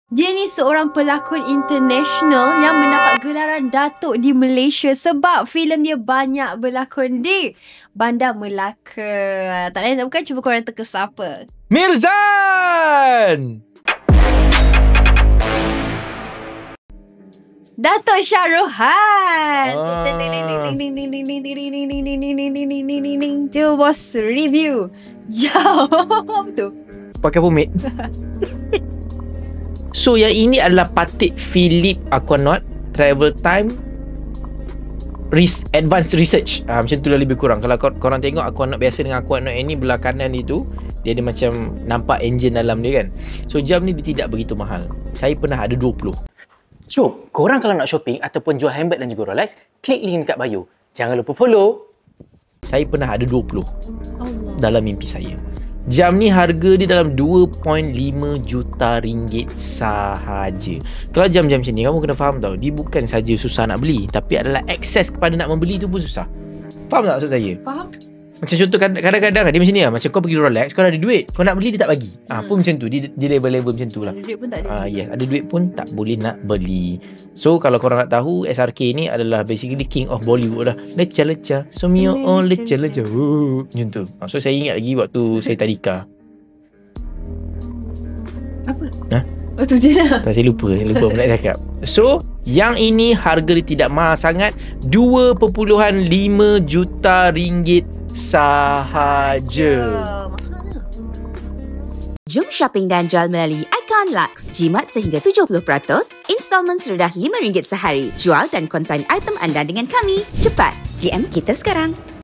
Dia ni seorang pelakon international yang mendapat gelaran Datuk di Malaysia sebab filem dia banyak berlakon di Bandar Melaka. Tak lain tak bukan, cuba korang teka siapa. Mirzan! Datuk Shahrukhan. Itu bos review. Jom tu. Pakai pomade. So yang ini adalah Patek Philippe Aquanaut Travel Time Advanced Research. Macam tu lah lebih kurang. Kalau korang tengok Aquanaut biasa dengan Aquanaut ini, belah kanan itu dia ada macam nampak enjin dalam dia kan. So jam ni dia tidak begitu mahal. Saya pernah ada 20. Jom, korang kalau nak shopping ataupun jual handbag dan juga Rolex, klik link dekat bio. Jangan lupa follow. Saya pernah ada 20 Allah. dalam mimpi saya. Jam ni harga dia dalam 2.5 juta ringgit sahaja. Kalau jam-jam macam ni, kamu kena faham tau, dia bukan saja susah nak beli, tapi adalah akses kepada nak membeli tu pun susah. Faham tak maksud saya? Faham? Macam contoh kadang-kadang dia macam ni lah. Macam kau pergi Rolex, kau ada duit, kau nak beli dia tak bagi. Pun macam tu, di level-level macam tu lah. Ada duit pun tak ada. Yes, ada duit pun tak boleh nak beli. So kalau korang nak tahu, SRK ni adalah basically king of Bollywood lah. Leca-leca, semua oh leca-leca. Macam tu. So saya ingat lagi waktu saya tadika. Apa? Ha? Oh tu je lah. Tak, saya lupa nak cakap. So yang ini harga dia tidak mahal sangat, 2.5 juta ringgit sahaja. Jom shopping dan jual melalui Icon Lux. Jimat sehingga 70%, installment serendah RM5 sehari. Jual dan konsign item anda dengan kami. Cepat, DM kita sekarang.